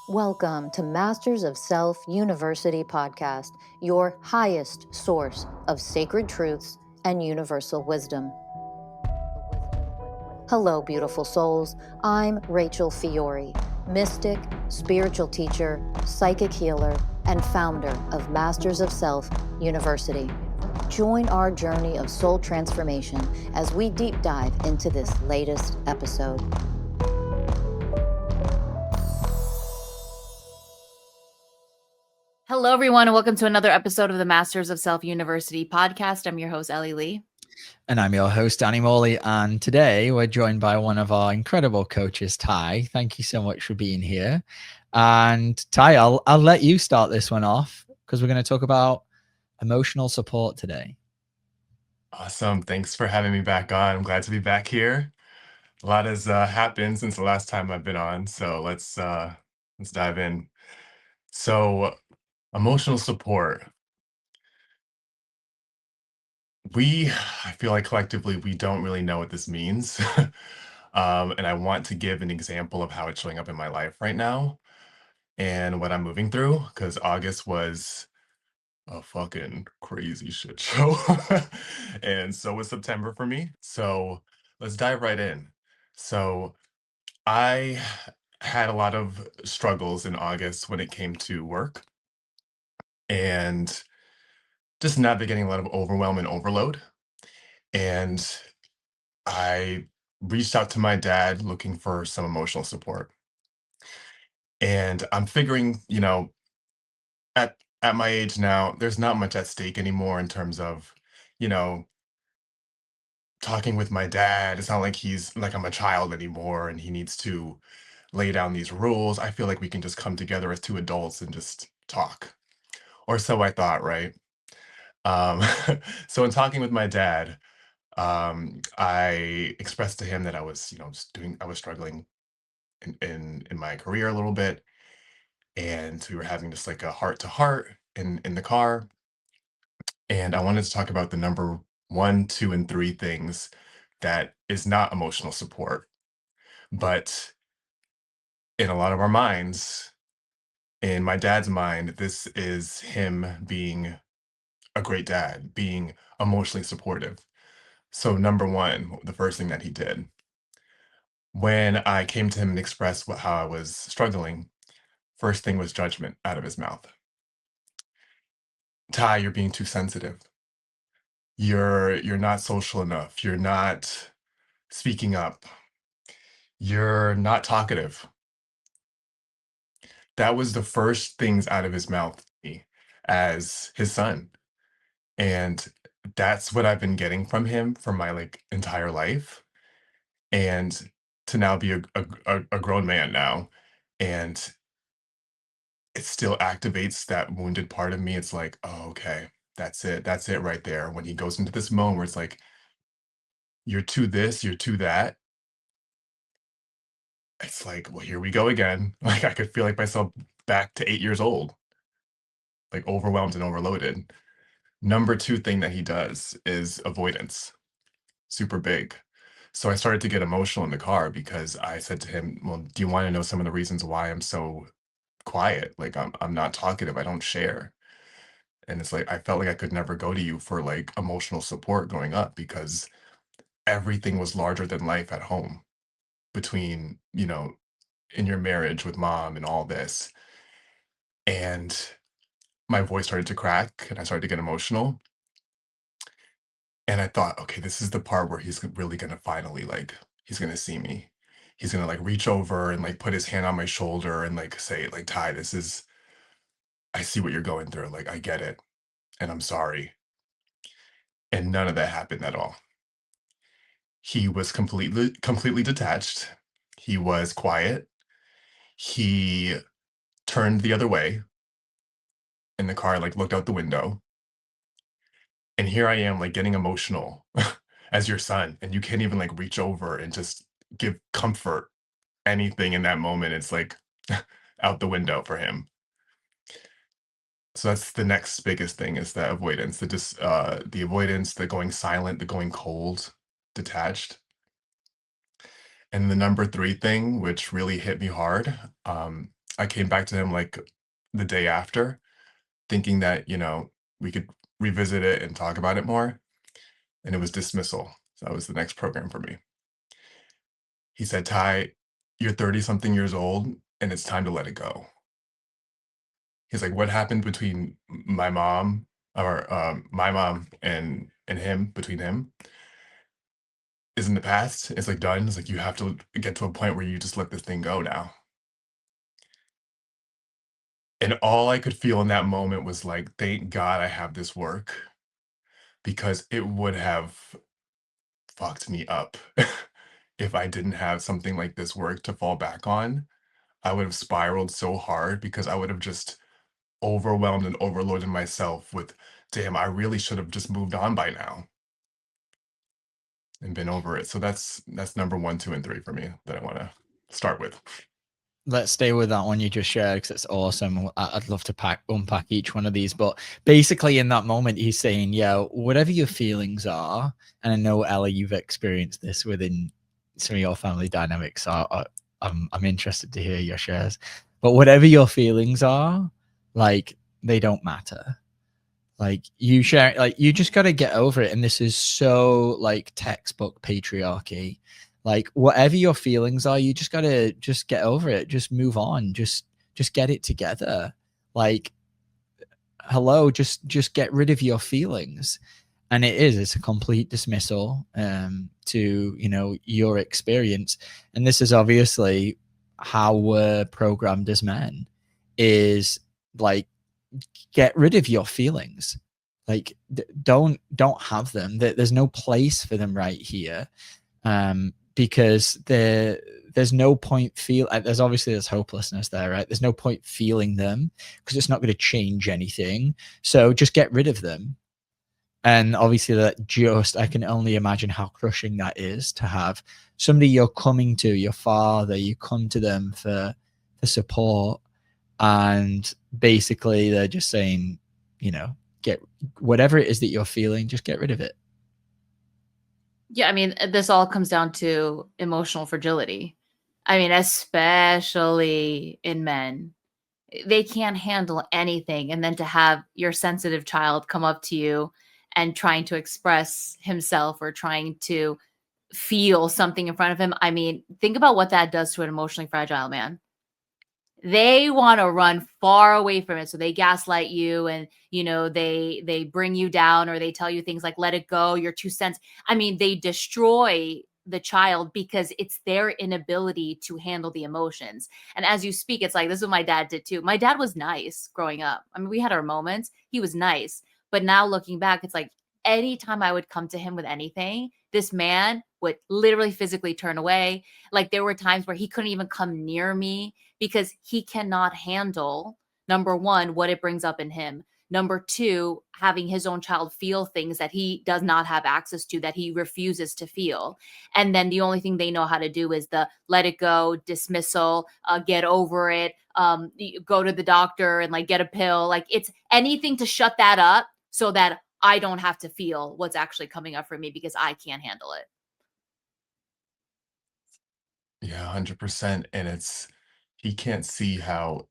Welcome to Masters of Self University podcast, your highest source of sacred truths and universal wisdom. Hello, beautiful souls. I'm Rachel Fiori, mystic, spiritual teacher, psychic healer, and founder of Masters of Self University. Join our journey of soul transformation as we deep dive into this latest episode. Hello, everyone, and welcome to another episode of the Masters of Self University podcast. I'm your host, Ellie Lee. And I'm your host, Morley. And today we're joined by one of our incredible coaches, Ty. Thank you so much for being here. And Ty, I'll let you start this one off because we're going to talk about emotional support today. Awesome. Thanks for having me back on. I'm glad to be back here. A lot has happened since the last time I've been on, so let's dive in. So, emotional support. I feel like collectively we don't really know what this means. And I want to give an example of how it's showing up in my life right now and what I'm moving through, because August was a fucking crazy shit show. And so was September for me. So let's dive right in. So I had a lot of struggles in August when it came to work and just navigating a lot of overwhelm and overload. And I reached out to my dad looking for some emotional support. And I'm figuring, at my age now, there's not much at stake anymore in terms of, you know, talking with my dad. It's not like he's like I'm a child anymore and he needs to lay down these rules. I feel like we can just come together as two adults and just talk. Or so I thought, right? Um, so in talking with my dad, I expressed to him that I was, I was struggling in my career a little bit. And we were having just like a heart to heart in the car. And I wanted to talk about the number one, two, and three things that is not emotional support. But in a lot of our minds, in my dad's mind, this is him being a great dad, being emotionally supportive. So, number one, the first thing that he did when I came to him and expressed how I was struggling, first thing was judgment out of his mouth. Ty, you're being too sensitive. You're not social enough. You're not speaking up. You're not talkative. That was the first things out of his mouth to me as his son. And that's what I've been getting from him for my like entire life. And to now be a grown man now, and it still activates that wounded part of me. It's like, oh, okay, that's it right there. When he goes into this moment where it's like, you're to this, you're to that. It's like, well, here we go again. Like I could feel like myself back to 8 years old, like overwhelmed and overloaded. Number two thing that he does is avoidance. Super big. So I started to get emotional in the car because I said to him, "Well, do you want to know some of the reasons why I'm so quiet? Like I'm not talkative. I don't share." And it's like I felt like I could never go to you for like emotional support growing up because everything was larger than life at home between, in your marriage with mom and all this. And my voice started to crack and I started to get emotional. And I thought, okay, this is the part where he's really gonna finally like he's gonna see me. He's gonna like reach over and like put his hand on my shoulder and like say, like, Ty, I see what you're going through. Like, I get it. And I'm sorry. And none of that happened at all. He was completely detached. He was quiet. He turned the other way in the car, like looked out the window. And here I am, like getting emotional as your son, and you can't even like reach over and just give comfort, anything in that moment. It's like out the window for him. So that's the next biggest thing is that avoidance, the avoidance, the going silent, the going cold, detached. And the number three thing, which really hit me hard, I came back to him like the day after, thinking that, we could revisit it and talk about it more. And it was dismissal. So that was the next program for me. He said, Ty, you're 30 something years old and it's time to let it go. He's like, what happened between my mom or my mom and him, between him, is in the past. It's like done. It's like you have to get to a point where you just let this thing go now. And all I could feel in that moment was like, thank God I have this work because it would have fucked me up if I didn't have something like this work to fall back on. I would have spiraled so hard because I would have just overwhelmed and overloaded myself with, damn, I really should have just moved on by now and been over it. So that's number 1, 2, and 3 for me that I want to start with. Let's stay with that one you just shared because it's awesome. I'd love to unpack each one of these, but basically in that moment he's saying, yeah, whatever your feelings are, and I know Ellie, you've experienced this within some of your family dynamics, so I'm interested to hear your shares. But whatever your feelings are, like, they don't matter. Like, you share, like, you just got to get over it. And this is so like textbook patriarchy. Like, whatever your feelings are, you just got to just get over it. Just move on. Just get it together. Like, hello, just get rid of your feelings. And it's a complete dismissal to, your experience. And this is obviously how we're programmed as men, is like, get rid of your feelings. Like, don't have them. There's no place for them right here, because there's no point there's hopelessness there, right? There's no point feeling them because it's not going to change anything. So just get rid of them. And obviously I can only imagine how crushing that is, to have somebody you're coming to, your father, you come to them for support, and basically they're just saying, get whatever it is that you're feeling, just get rid of it. Yeah, I mean, this all comes down to emotional fragility. I mean, especially in men, they can't handle anything. And then to have your sensitive child come up to you and trying to express himself or trying to feel something in front of him. I mean, think about what that does to an emotionally fragile man. They want to run far away from it, so they gaslight you, and they bring you down, or they tell you things like, let it go, you're too sensitive. I mean, they destroy the child because it's their inability to handle the emotions. And as you speak, it's like, this is what my dad did too. My dad was nice growing up. I mean, we had our moments. He was nice. But now looking back, it's like, anytime I would come to him with anything, this man would literally physically turn away. Like, there were times where he couldn't even come near me because he cannot handle, number one, what it brings up in him. Number two, having his own child feel things that he does not have access to, that he refuses to feel. And then the only thing they know how to do is the let it go, dismissal, get over it, go to the doctor and like get a pill. Like, it's anything to shut that up so that I don't have to feel what's actually coming up for me because I can't handle it. Yeah, 100%. And he can't see how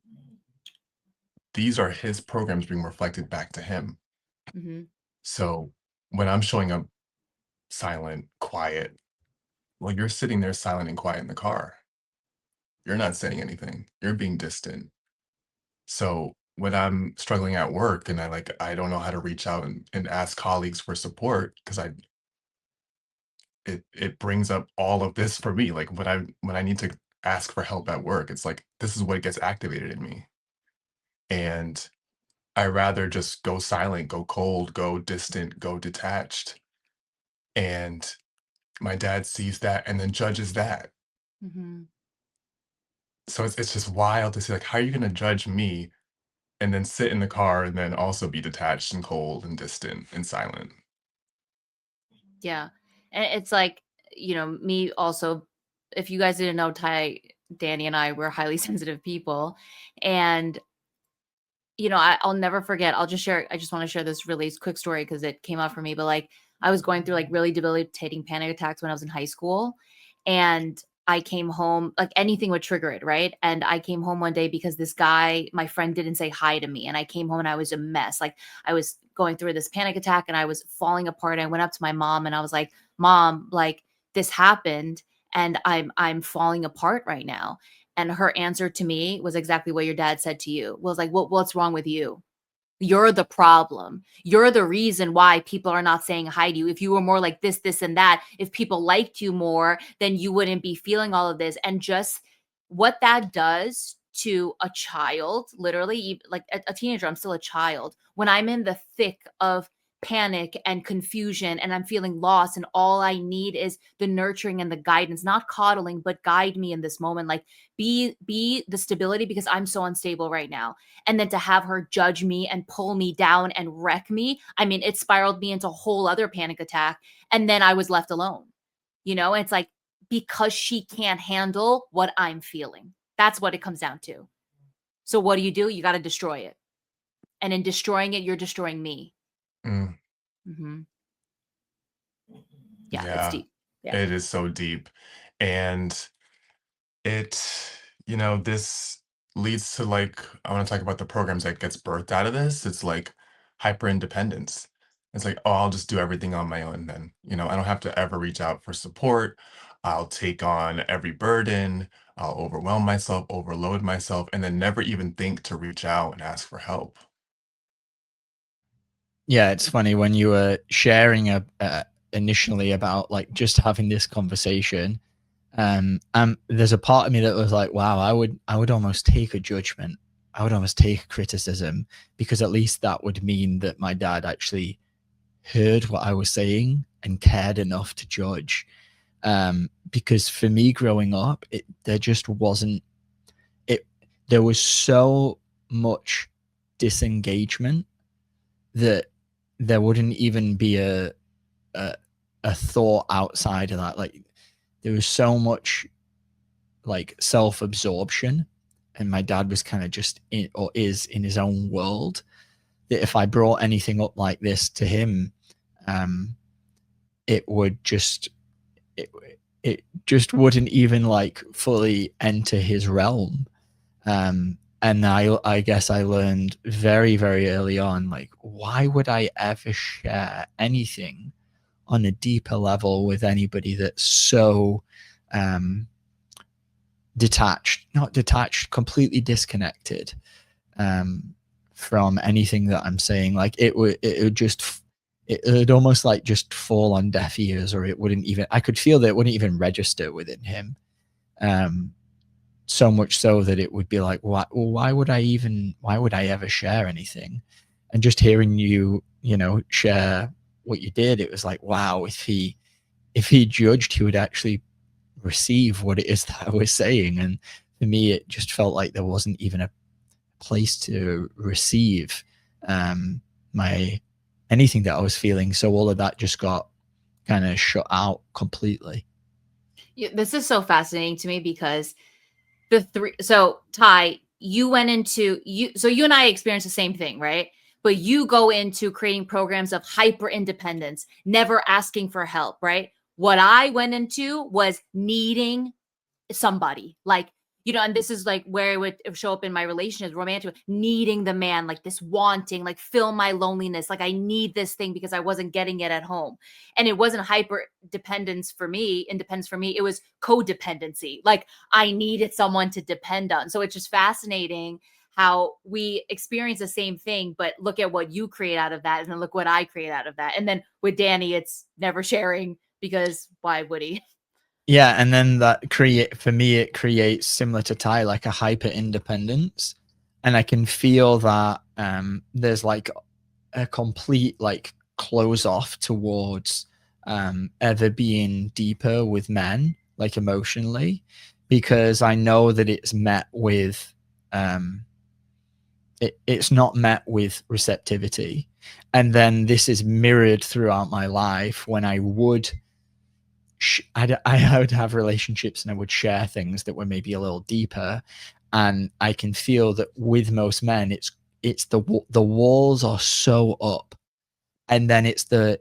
these are his programs being reflected back to him. Mm-hmm. So when I'm showing up silent, quiet, well, you're sitting there silent and quiet in the car. You're not saying anything. You're being distant. So when I'm struggling at work and I don't know how to reach out and ask colleagues for support because it brings up all of this for me. Like when I need to ask for help at work, it's like this is what gets activated in me. And I rather just go silent, go cold, go distant, go detached. And my dad sees that and then judges that. Mm-hmm. So it's just wild to see, like, how are you going to judge me and then sit in the car and then also be detached and cold and distant and silent? Yeah. And it's like, me also, if you guys didn't know, Danny and I were highly sensitive people. And, I'll never forget. I just want to share this really quick story because it came out for me. But like, I was going through like really debilitating panic attacks when I was in high school. And I came home, like anything would trigger it, right? And I came home one day because this guy, my friend, didn't say hi to me. And I came home and I was a mess. Like I was going through this panic attack and I was falling apart. I went up to my mom and I was like, Mom, like this happened and I'm falling apart right now. And her answer to me was exactly what your dad said to you. Was like, what's wrong with you? You're the problem. You're the reason why people are not saying hi to you. If you were more like this, and that, if people liked you more, then you wouldn't be feeling all of this. And just what that does to a child, literally, like a teenager, I'm still a child. When I'm in the thick of panic and confusion and I'm feeling lost, and all I need is the nurturing and the guidance, not coddling, but guide me in this moment. Like be the stability because I'm so unstable right now. And then to have her judge me and pull me down and wreck me, I mean, it spiraled me into a whole other panic attack. And then I was left alone. And it's like, because she can't handle what I'm feeling. That's what it comes down to. So what do? You got to destroy it. And in destroying it, you're destroying me. Mm. Mm-hmm. Yeah, it's Yeah, deep. Yeah. it is so deep. And this leads to, like, I want to talk about the programs that gets birthed out of this. It's like hyper independence. It's like, oh, I'll just do everything on my own then. I don't have to ever reach out for support. I'll take on every burden. I'll overwhelm myself, overload myself, and then never even think to reach out and ask for help. Yeah, it's funny when you were sharing initially about like just having this conversation. There's a part of me that was like, wow, I would almost take a judgment. I would almost take a criticism, because at least that would mean that my dad actually heard what I was saying and cared enough to judge. Because for me growing up, there just wasn't it. There was so much disengagement that there wouldn't even be a thought outside of that. Like there was so much like self-absorption, and my dad was kind of just in, or is in his own world, that if I brought anything up like this to him, it would just it just wouldn't even like fully enter his realm. And I guess I learned very, very early on, like, why would I ever share anything on a deeper level with anybody that's so not detached, completely disconnected from anything that I'm saying. Like it would almost like just fall on deaf ears, or it wouldn't even, I could feel that it wouldn't even register within him. So much so that it would be like, why would I ever share anything? And just hearing you share what you did, it was like, wow, if he judged, he would actually receive what it is that I was saying. And for me, it just felt like there wasn't even a place to receive my anything that I was feeling. So all of that just got kind of shut out completely. Yeah, this is so fascinating to me because Ty, you went into so you and I experienced the same thing, right? But you go into creating programs of hyper independence, never asking for help, right? What I went into was needing somebody, like, and this is like where it would show up in my relationships, romantic, needing the man, like this wanting, like fill my loneliness, like I need this thing because I wasn't getting it at home. And it wasn't hyper independence for me, it was codependency. Like I needed someone to depend on. So it's just fascinating how we experience the same thing, but look at what you create out of that, and then look what I create out of that. And then with Danny, it's never sharing, because why would he? Yeah, and then that it creates, similar to Ty, like a hyper independence, and I can feel that there's like a complete like close off towards ever being deeper with men, like emotionally, because I know that it's met with it's not met with receptivity. And then this is mirrored throughout my life when I would I would have relationships and I would share things that were maybe a little deeper, and I can feel that with most men, it's the walls are so up And then it's the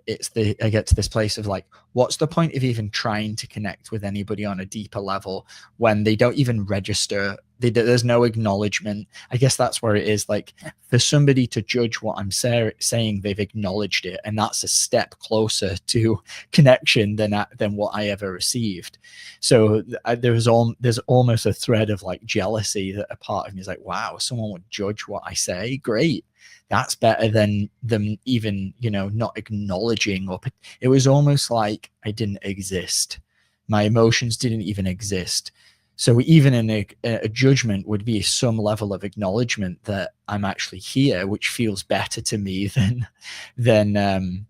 I get to this place of like, what's the point of even trying to connect with anybody on a deeper level when they don't even register? There's no acknowledgement. I guess that's where it is. Like, for somebody to judge what I'm saying, they've acknowledged it, and that's a step closer to connection than what I ever received. So there's almost a thread of like jealousy that a part of me is like, wow, someone would judge what I say. Great. That's better than them even, not acknowledging. Or it was almost like I didn't exist. My emotions didn't even exist. So even in a judgment would be some level of acknowledgement that I'm actually here, which feels better to me than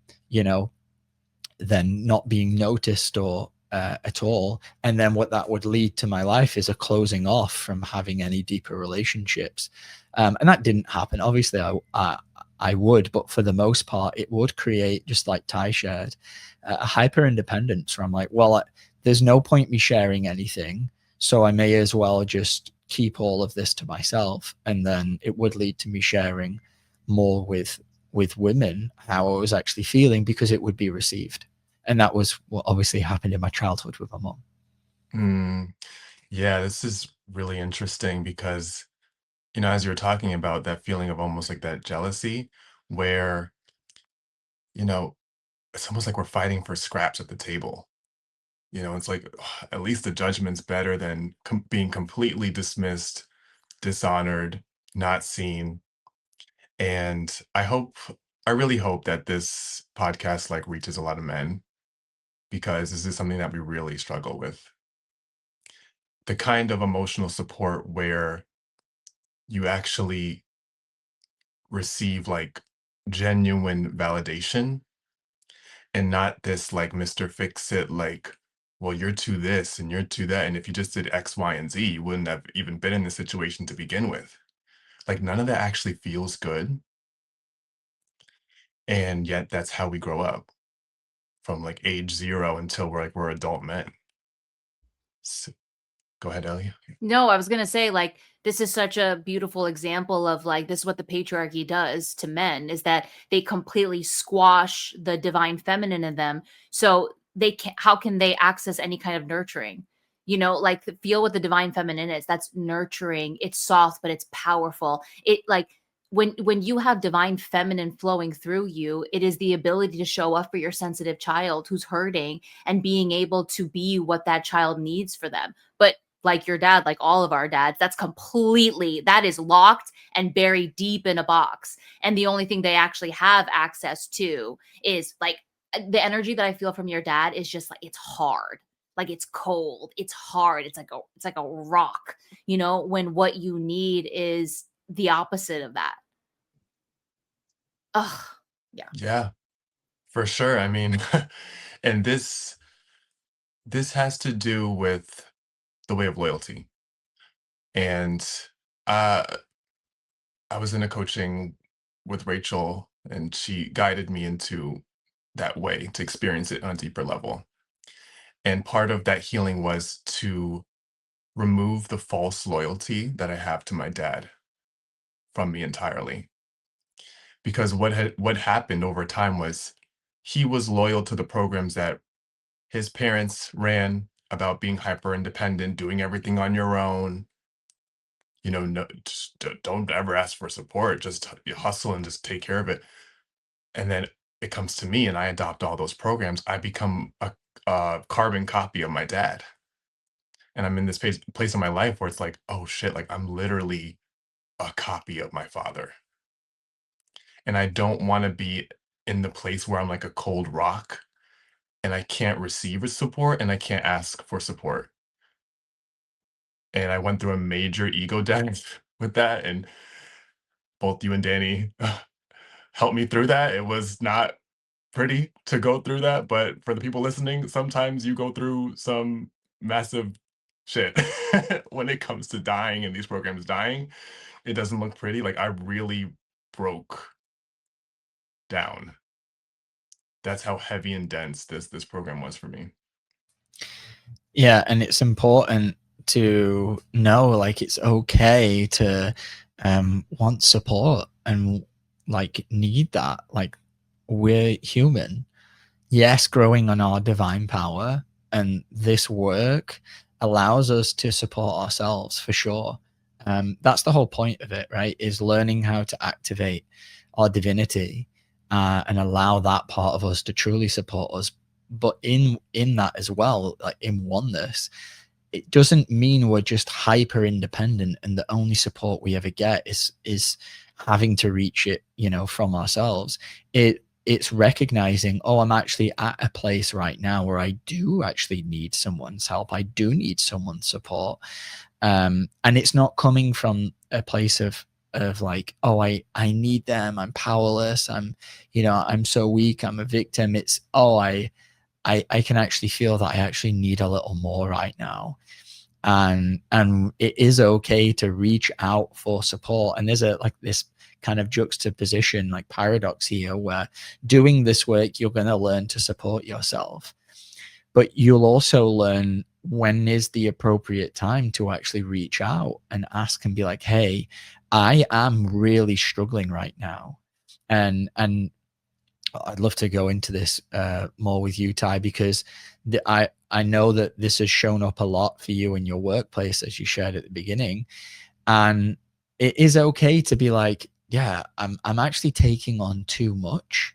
not being noticed or at all. And then what that would lead to my life is a closing off from having any deeper relationships. And that didn't happen. Obviously, I would, but for the most part, it would create, just like Ty shared, a hyper independence where I'm like, well, there's no point me sharing anything, so I may as well just keep all of this to myself. And then it would lead to me sharing more with women how I was actually feeling, because it would be received. And that was what obviously happened in my childhood with my mom. Yeah, this is really interesting because, as you're talking about that feeling of almost like that jealousy, where, it's almost like we're fighting for scraps at the table. It's like, ugh, at least the judgment's better than being completely dismissed, dishonored, not seen. And I really hope that this podcast like reaches a lot of men, because this is something that we really struggle with. The kind of emotional support where you actually receive like genuine validation, and not this like Mr. Fix It, like, well, you're to this and you're to that. And if you just did X, Y, and Z, you wouldn't have even been in this situation to begin with. Like, none of that actually feels good. And yet that's how we grow up from like age 0 until we're adult men. So, go ahead, Ellie. No, I was going to say, like, this is such a beautiful example of like, this is what the patriarchy does to men, is that they completely squash the divine feminine in them. So how can they access any kind of nurturing? Like, feel what the divine feminine is. That's nurturing. It's soft, but it's powerful. It like, when you have divine feminine flowing through you, it is the ability to show up for your sensitive child who's hurting and being able to be what that child needs for them. But like your dad, like all of our dads, that is locked and buried deep in a box. And the only thing they actually have access to is like the energy that I feel from your dad is just like, it's hard. Like, it's cold. It's hard. It's like a rock, when what you need is the opposite of that. Ugh. Yeah. Yeah, for sure. I mean, and this has to do with the way of loyalty. And uh I was in a coaching with Rachel, and she guided me into that way to experience it on a deeper level. And part of that healing was to remove the false loyalty that I have to my dad from me entirely. Because what happened over time was he was loyal to the programs that his parents ran about being hyper independent, doing everything on your own. No, just don't ever ask for support. Just you hustle and just take care of it. And then it comes to me and I adopt all those programs. I become a carbon copy of my dad. And I'm in this place in my life where it's like, oh shit, like I'm literally a copy of my father. And I don't want to be in the place where I'm like a cold rock and I can't receive a support and I can't ask for support. And I went through a major ego death with that. And both you and Danny helped me through that. It was not pretty to go through that, but for the people listening, sometimes you go through some massive shit when it comes to dying and these programs dying. It doesn't look pretty. Like, I really broke down. That's how heavy and dense this program was for me. Yeah, and it's important to know, like, it's okay to want support and like need that. Like, we're human. Yes, growing on our divine power, and this work allows us to support ourselves for sure. That's the whole point of it, right? Is learning how to activate our divinity and allow that part of us to truly support us. But in that as well, like in oneness, it doesn't mean we're just hyper independent and the only support we ever get is having to reach it, you know, from ourselves. It's recognizing, oh, I'm actually at a place right now where I do actually need someone's help. I do need someone's support. And it's not coming from a place of like, oh, I need them, I'm powerless, I'm, you know, I'm so weak, I'm a victim. It's, oh, I can actually feel that I actually need a little more right now. And it is okay to reach out for support. And there's a like this kind of juxtaposition, like paradox here, where doing this work, you're going to learn to support yourself, but you'll also learn when is the appropriate time to actually reach out and ask and be like, hey, I am really struggling right now. And I'd love to go into this more with you, Ty, because I know that this has shown up a lot for you in your workplace, as you shared at the beginning. And it is okay to be like, yeah, I'm actually taking on too much.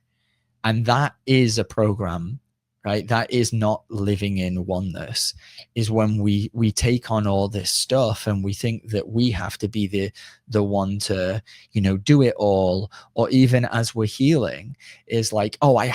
And that is a program, right? That is not living in oneness, is when we take on all this stuff and we think that we have to be the one to, you know, do it all. Or even as we're healing, is like, oh, I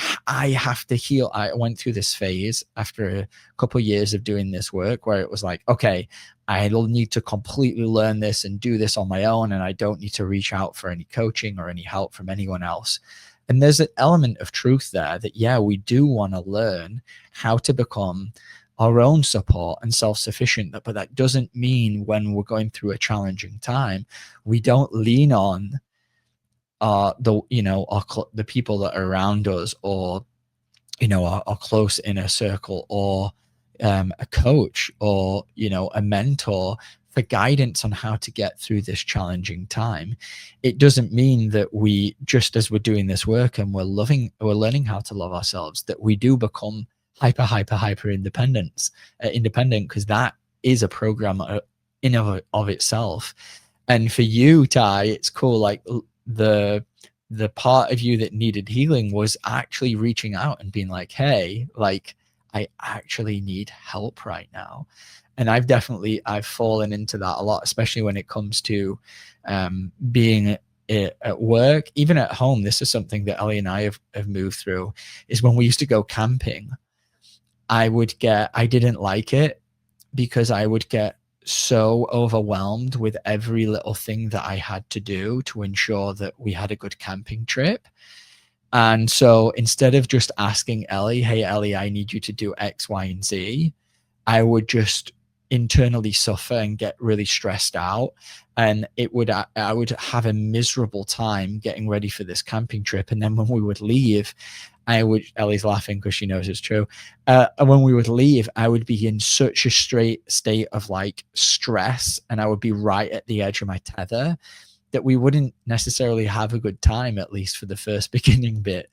have to heal. I went through this phase after a couple of years of doing this work where it was like, okay, I need to completely learn this and do this on my own, and I don't need to reach out for any coaching or any help from anyone else. And there's an element of truth there that, yeah, we do want to learn how to become our own support and self-sufficient. But that doesn't mean when we're going through a challenging time, we don't lean on the people that are around us, or, you know, our close inner circle, or a coach, or, you know, a mentor for guidance on how to get through this challenging time. It doesn't mean that we, just as we're doing this work and we're learning how to love ourselves, that we do become hyper independent, because that is a program in of itself. And for you, Ty, it's cool. Like the part of you that needed healing was actually reaching out and being like, hey, like, I actually need help right now. And I've fallen into that a lot, especially when it comes to being at work, even at home. This is something that Ellie and I have moved through, is when we used to go camping, I didn't like it because I would get so overwhelmed with every little thing that I had to do to ensure that we had a good camping trip. And so instead of just asking Ellie, hey, Ellie, I need you to do X, Y, and Z, I would just internally suffer and get really stressed out. And I would have a miserable time getting ready for this camping trip. And then when we would leave, Ellie's laughing because she knows it's true. And when we would leave, I would be in such a straight state of like stress, and I would be right at the edge of my tether, that we wouldn't necessarily have a good time, at least for the first beginning bit,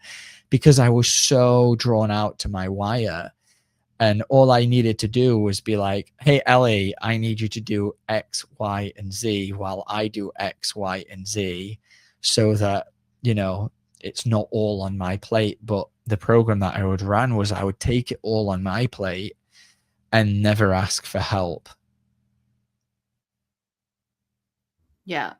because I was so drawn out to my wire. And all I needed to do was be like, hey, Ellie, I need you to do X, Y, and Z while I do X, Y, and Z, so that, you know, it's not all on my plate. But the program that I would run was I would take it all on my plate and never ask for help. Yeah.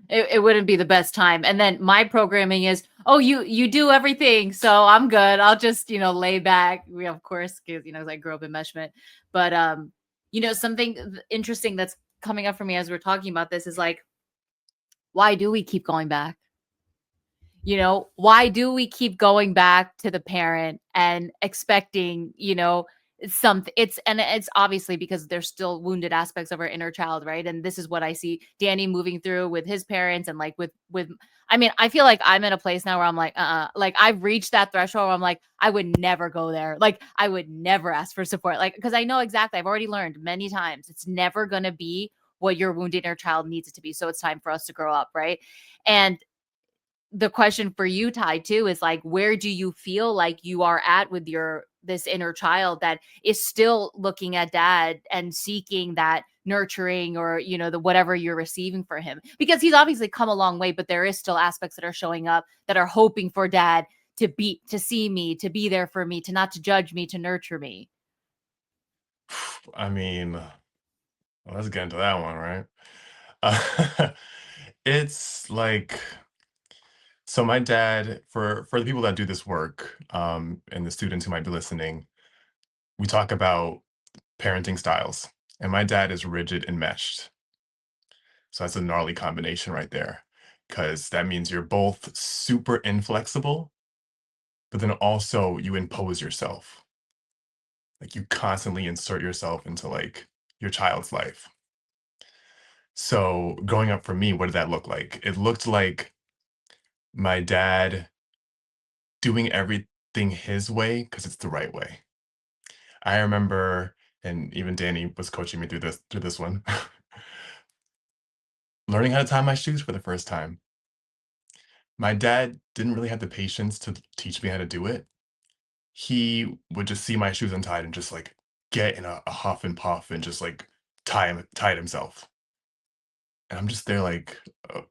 It wouldn't be the best time. And then my programming is, oh, you do everything, so I'm good. I'll just, you know, lay back. We, of course, because, you know, I grew up in meshment. But you know, something interesting that's coming up for me as we're talking about this is like, why do we keep going back? You know, why do we keep going back to the parent and expecting, you know, it's obviously because there's still wounded aspects of our inner child, right? And this is what I see Danny moving through with his parents, and like with I mean, I feel like I'm in a place now where I'm like, like I've reached that threshold where I'm like, I would never go there. Like I would never ask for support. Like, because I know exactly, I've already learned many times it's never gonna be what your wounded inner child needs it to be. So it's time for us to grow up, right? And the question for you, Ty, too, is like, where do you feel like you are at with this inner child that is still looking at dad and seeking that nurturing, or, you know, the whatever you're receiving for him? Because he's obviously come a long way, but there is still aspects that are showing up that are hoping for dad to see me, to be there for me, to not to judge me, to nurture me. I mean, well, let's get into that one, right? Uh, it's like, so my dad, for the people that do this work, and the students who might be listening, we talk about parenting styles, and my dad is rigid and meshed. So that's a gnarly combination right there, because that means you're both super inflexible, but then also you impose yourself. Like you constantly insert yourself into like your child's life. So growing up for me, what did that look like? It looked like my dad doing everything his way because it's the right way. I remember, and even Danny was coaching me through this one, learning how to tie my shoes for the first time. My dad didn't really have the patience to teach me how to do it. He would just see my shoes untied and just like get in a huff and puff and just like tie it himself. And I'm just there like,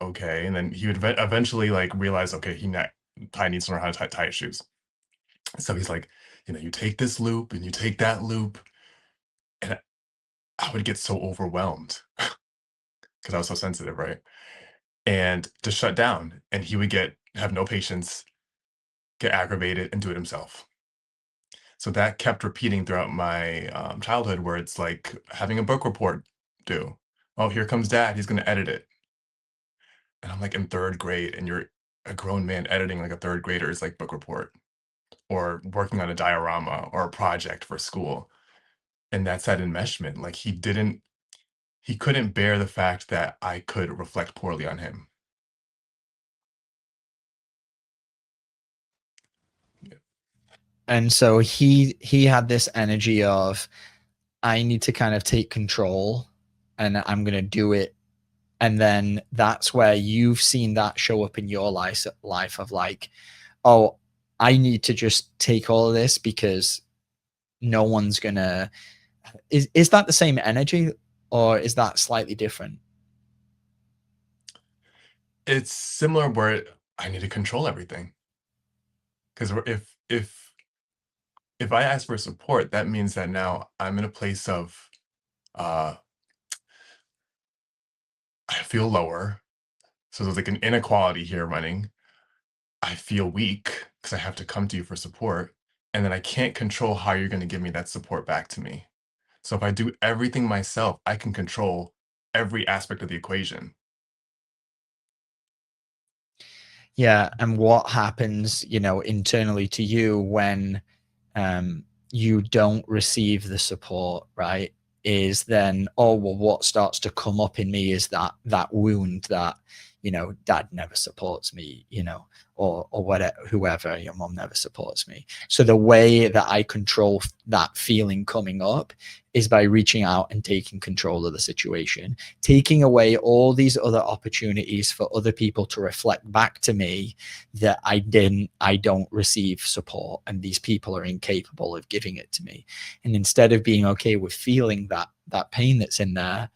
okay. And then he would eventually like realize, okay, Ty needs to learn how to tie his shoes. So he's like, you take this loop and you take that loop. And I would get so overwhelmed because I was so sensitive, right? And just shut down. And he would have no patience, get aggravated, and do it himself. So that kept repeating throughout my childhood, where it's like having a book report due. Oh, here comes dad. He's going to edit it. And I'm like in third grade, and you're a grown man editing like a third grader's like book report, or working on a diorama or a project for school. And that's that enmeshment. Like he couldn't bear the fact that I could reflect poorly on him. And so he had this energy of, I need to kind of take control and I'm going to do it. And then that's where you've seen that show up in your life of like, oh, I need to just take all of this because no one's going to, is that the same energy or is that slightly different? It's similar where I need to control everything. Because if I ask for support, that means that now I'm in a place of uh I feel lower. So there's like an inequality here running. I feel weak because I have to come to you for support. And then I can't control how you're going to give me that support back to me. So if I do everything myself, I can control every aspect of the equation. Yeah. And what happens, internally to you when you don't receive the support, right? Is then, oh, well, what starts to come up in me is that wound that, dad never supports me, or whatever, whoever, your mom never supports me. So the way that I control that feeling coming up is by reaching out and taking control of the situation, taking away all these other opportunities for other people to reflect back to me that I don't receive support and these people are incapable of giving it to me. And instead of being okay with feeling that pain that's in there,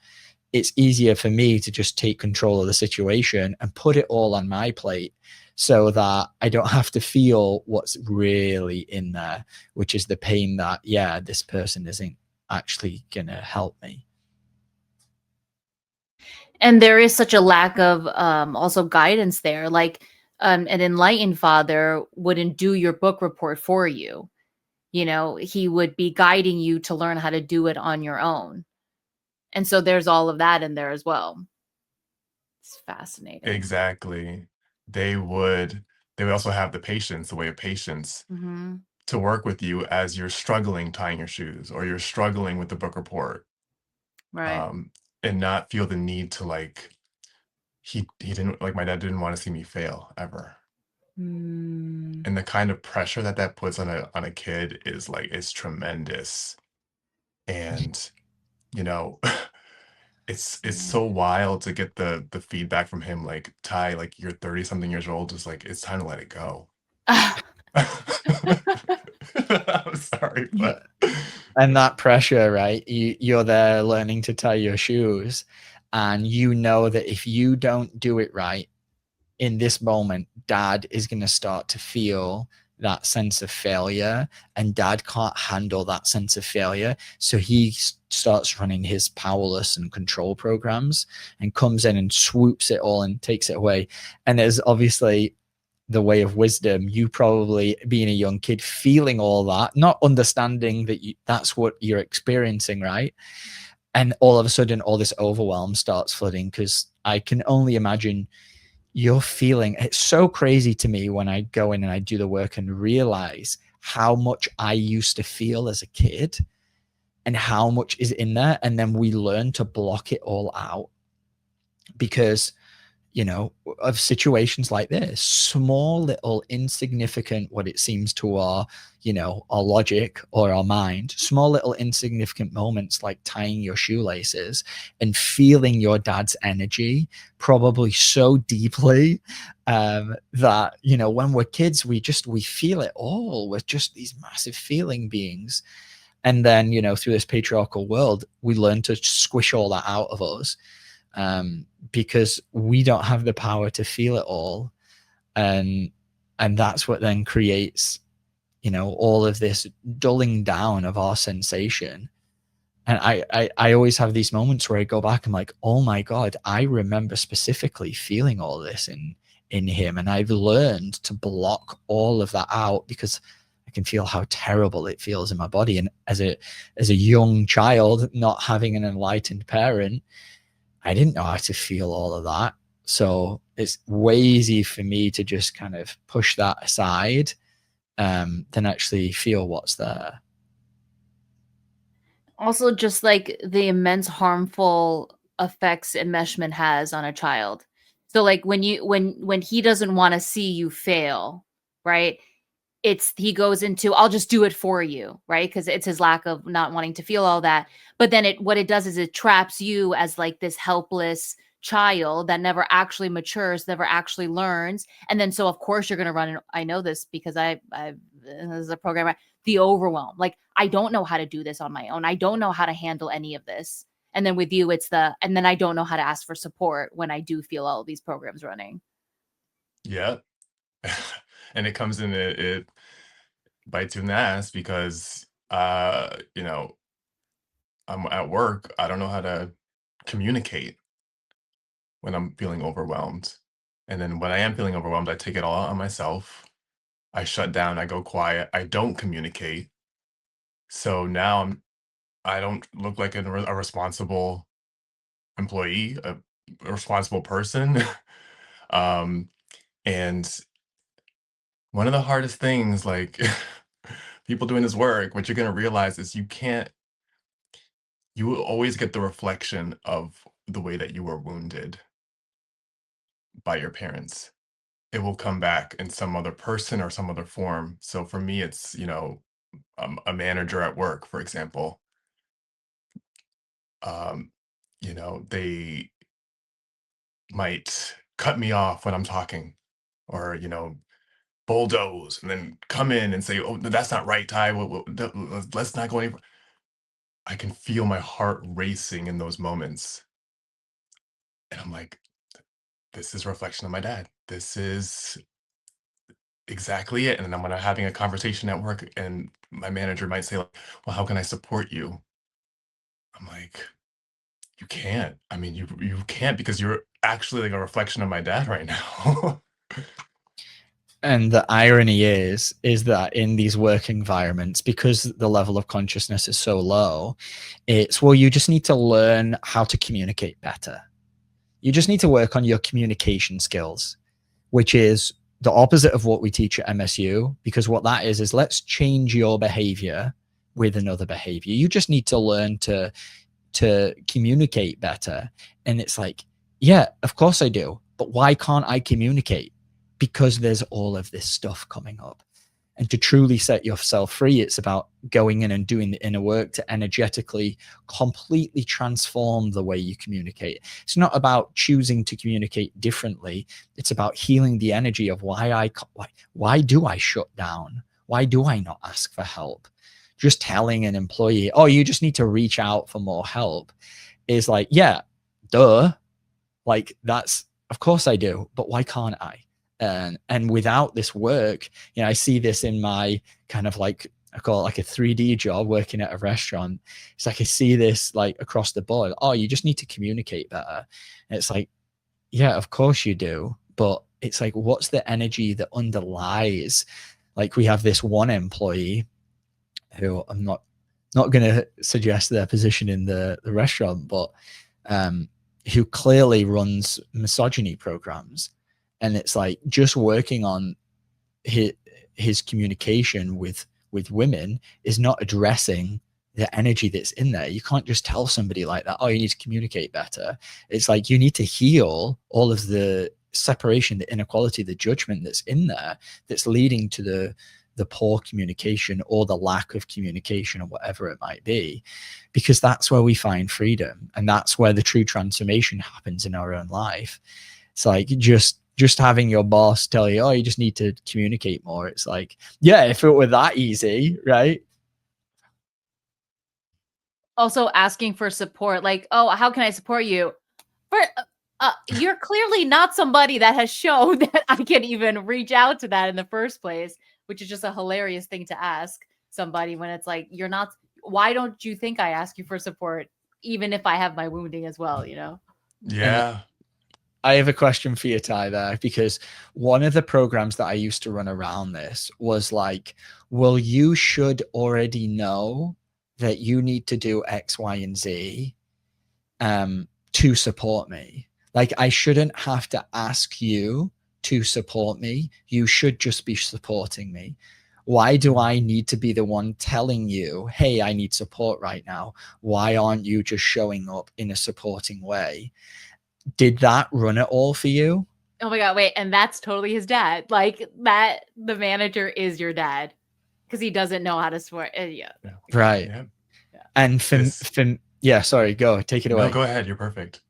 it's easier for me to just take control of the situation and put it all on my plate so that I don't have to feel what's really in there, which is the pain that, yeah, this person isn't actually going to help me. And there is such a lack of also guidance there. Like an enlightened father wouldn't do your book report for you. He would be guiding you to learn how to do it on your own. And so there's all of that in there as well. It's fascinating. Exactly. They would also have the patience, the way of patience, Mm-hmm. to work with you as you're struggling tying your shoes or you're struggling with the book report. Right. And not feel the need to like he didn't like my dad didn't want to see me fail ever. Mm. And the kind of pressure that puts on a kid is tremendous. And it's so wild to get the feedback from him, like, Ty, like, you're 30 something years old, just like, it's time to let it go. I'm sorry, but And that pressure, right? You're there learning to tie your shoes, and you know that if you don't do it right in this moment, dad is going to start to feel that sense of failure, and dad can't handle that sense of failure. So he starts running his powerless and control programs and comes in and swoops it all and takes it away. And there's obviously the way of wisdom, you probably being a young kid feeling all that, not understanding that that's what you're experiencing, right? And all of a sudden all this overwhelm starts flooding, because I can only imagine you're feeling it's so crazy to me when I go in and I do the work and realize how much I used to feel as a kid and how much is in there. And then we learn to block it all out because, of situations like this, small little insignificant, what it seems to our logic or our mind, small little insignificant moments like tying your shoelaces and feeling your dad's energy probably so deeply that when we're kids we feel it all. We're just these massive feeling beings, and then through this patriarchal world we learn to squish all that out of us, because we don't have the power to feel it all, and that's what then creates all of this dulling down of our sensation. And I always have these moments where I go back and I'm like, oh my god, I remember specifically feeling all this in him, and I've learned to block all of that out because I can feel how terrible it feels in my body. And as a young child, not having an enlightened parent, I didn't know how to feel all of that. So it's way easy for me to just kind of push that aside than actually feel what's there. Also, just like the immense harmful effects enmeshment has on a child. So like when he doesn't want to see you fail, right? He goes into, I'll just do it for you, right? Because it's his lack of not wanting to feel all that. But then what it does is it traps you as like this helpless child that never actually matures, never actually learns. And then so of course you're going to run. I know this because I as a programmer, the overwhelm. Like I don't know how to do this on my own. I don't know how to handle any of this. And then with you, and then I don't know how to ask for support when I do feel all of these programs running. yeah. And it comes in, it bites you in the ass because I'm at work, I don't know how to communicate when I'm feeling overwhelmed. And then when I am feeling overwhelmed, I take it all out on myself. I shut down, I go quiet, I don't communicate. So now I don't look like a responsible employee, a responsible person. um, and one of the hardest things, like people doing this work, what you're gonna realize is you will always get the reflection of the way that you were wounded by your parents. It will come back in some other person or some other form. So for me, it's, a manager at work, for example. Um, they might cut me off when I'm talking, or, bulldoze and then come in and say, "Oh, that's not right, Ty. Let's not go any." I can feel my heart racing in those moments. And I'm like, this is a reflection of my dad. This is exactly it. And then when I'm having a conversation at work and my manager might say, like, well, how can I support you? I'm like, you can't. I mean, you can't, because you're actually like a reflection of my dad right now. And the irony is that in these work environments, because the level of consciousness is so low, it's, well, you just need to learn how to communicate better. You just need to work on your communication skills, which is the opposite of what we teach at MSU, because what that is let's change your behavior with another behavior. You just need to learn to communicate better. And it's like, yeah, of course I do. But why can't I communicate? Because there's all of this stuff coming up. And to truly set yourself free, it's about going in and doing the inner work to energetically completely transform the way you communicate. It's not about choosing to communicate differently. It's about healing the energy of why do I shut down? Why do I not ask for help? Just telling an employee, oh, you just need to reach out for more help is like, yeah, duh. Like that's, of course I do, but why can't I? And without this work, I see this in my kind of like, I call it like a 3D job working at a restaurant. It's like I see this like across the board. Oh, you just need to communicate better. And it's like, yeah, of course you do. But it's like, what's the energy that underlies? Like we have this one employee who I'm not going to suggest their position in the restaurant, but who clearly runs misogyny programs. And it's like just working on his communication with women is not addressing the energy that's in there. You can't just tell somebody like that, oh, you need to communicate better. It's like you need to heal all of the separation, the inequality, the judgment that's in there that's leading to the poor communication or the lack of communication or whatever it might be, because that's where we find freedom. And that's where the true transformation happens in our own life. It's like just having your boss tell you, oh, you just need to communicate more. It's like, yeah, if it were that easy, right? Also asking for support, like, oh, how can I support you? You're clearly not somebody that has shown that I can even reach out to that in the first place, which is just a hilarious thing to ask somebody when it's like, you're not, why don't you think I ask you for support, even if I have my wounding as well, Yeah. I have a question for you, Ty, there, because one of the programs that I used to run around this was like, well, you should already know that you need to do X, Y, and Z to support me. Like, I shouldn't have to ask you to support me. You should just be supporting me. Why do I need to be the one telling you, hey, I need support right now? Why aren't you just showing up in a supporting way? Did that run it all for you? Oh my God, wait. And that's totally his dad. Like that, the manager is your dad because he doesn't know how to support. Yeah. Right. Yeah. And yeah, sorry, take it away. No, go ahead. You're perfect.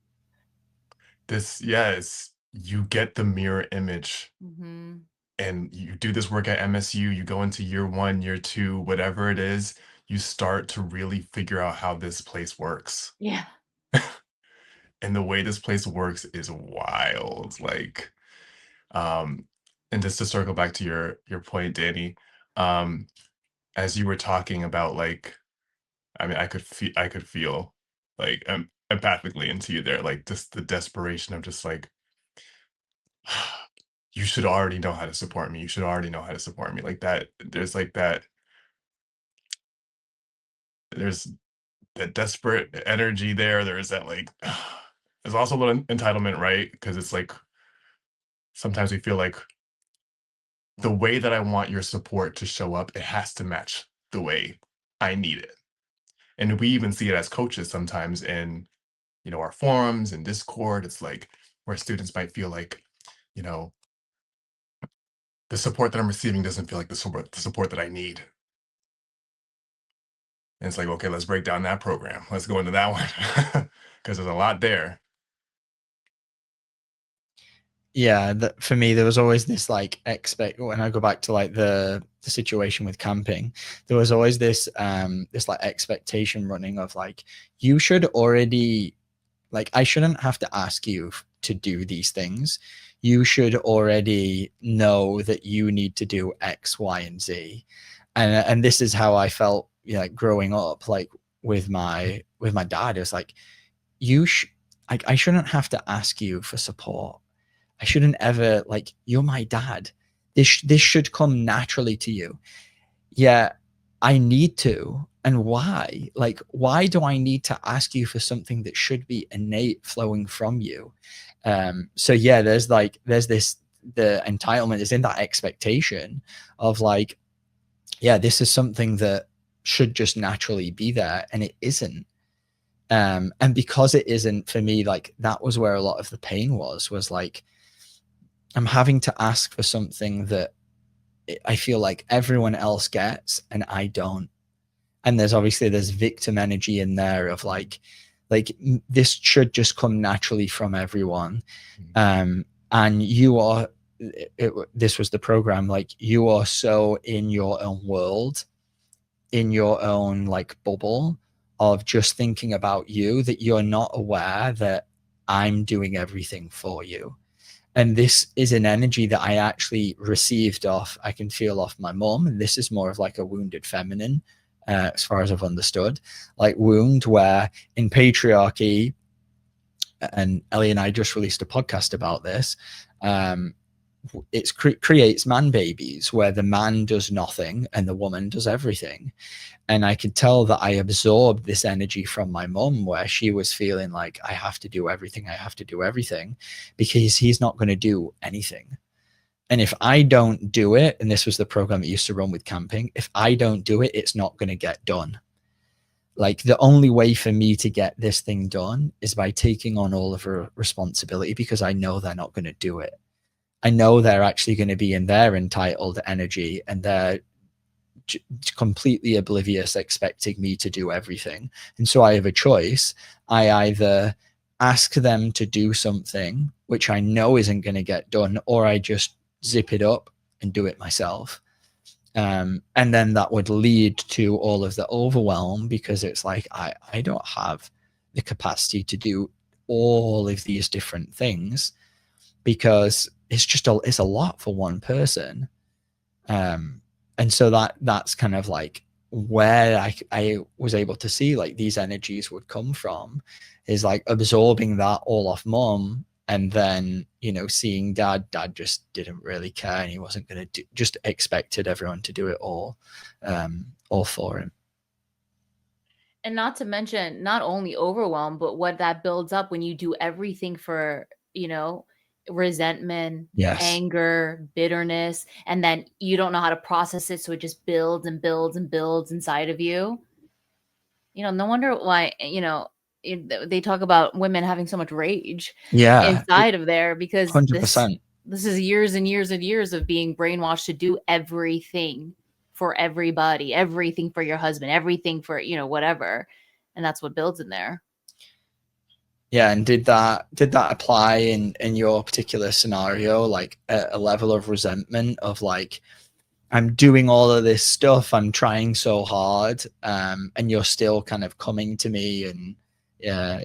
You get the mirror image. Mm-hmm. And you do this work at MSU, you go into year 1, year 2, whatever it is, you start to really figure out how this place works. Yeah. And the way this place works is wild. Like, and just to circle back to your point, Danny, as you were talking about, like, I mean, I could feel like empathically into you there, like just the desperation of just like, you should already know how to support me. You should already know how to support me. Like that, there's that desperate energy there. There's that like, there's also a little entitlement, right? Because it's like, sometimes we feel like the way that I want your support to show up, it has to match the way I need it. And we even see it as coaches sometimes in, our forums and Discord. It's like where students might feel like, the support that I'm receiving doesn't feel like the support that I need. And it's like, okay, let's break down that program. Let's go into that one because there's a lot there. Yeah, for me, there was always this like when I go back to like the situation with camping, there was always this this like expectation running of like, you should already, like, I shouldn't have to ask you to do these things. You should already know that you need to do X, Y, and Z. And this is how I felt, like growing up, like with my dad. It was like, I shouldn't have to ask you for support. I shouldn't ever, like, you're my dad. This should come naturally to you. Yeah, I need to. And why? Like, why do I need to ask you for something that should be innate flowing from you? So yeah, there's this, the entitlement is in that expectation of like, yeah, this is something that should just naturally be there, and it isn't. And because it isn't, for me, like, that was where a lot of the pain was like, I'm having to ask for something that I feel like everyone else gets and I don't. And there's victim energy in there of like this should just come naturally from everyone. And you are, this was the program, like you are so in your own world, in your own like bubble of just thinking about you, that you're not aware that I'm doing everything for you. And this is an energy that I actually received off, I can feel off my mom. And this is more of like a wounded feminine, as far as I've understood, like wound where in patriarchy, and Ellie and I just released a podcast about this, it creates man babies where the man does nothing and the woman does everything. And I could tell that I absorbed this energy from my mom, where she was feeling like I have to do everything, because he's not going to do anything. And if I don't do it, and this was the program that used to run with camping, if I don't do it, it's not going to get done. Like the only way for me to get this thing done is by taking on all of her responsibility, because I know they're not going to do it. I know they're actually going to be in their entitled energy and they're completely oblivious, expecting me to do everything. And so I have a choice. I either ask them to do something which I know isn't going to get done, or I just zip it up and do it myself. And then that would lead to all of the overwhelm, because it's like I don't have the capacity to do all of these different things, because it's a lot for one person. And so that's kind of like where I was able to see like these energies would come from, is like absorbing that all off mom, and then, you know, seeing dad just didn't really care, and he wasn't going to just expected everyone to do it all for him. And not to mention, not only overwhelm, but what that builds up when you do everything for, you know, resentment, Yes. anger, bitterness, and then you don't know how to process it. So it just builds and builds and builds inside of you. You know, no wonder why, you know, they talk about women having so much rage inside of there, because 100%. this is years and years and years of being brainwashed to do everything for everybody, everything for your husband, everything for, you know, whatever. And that's what builds in there. Yeah. And did that apply in your particular scenario, like a level of resentment of like, I'm doing all of this stuff, I'm trying so hard, and you're still kind of coming to me and,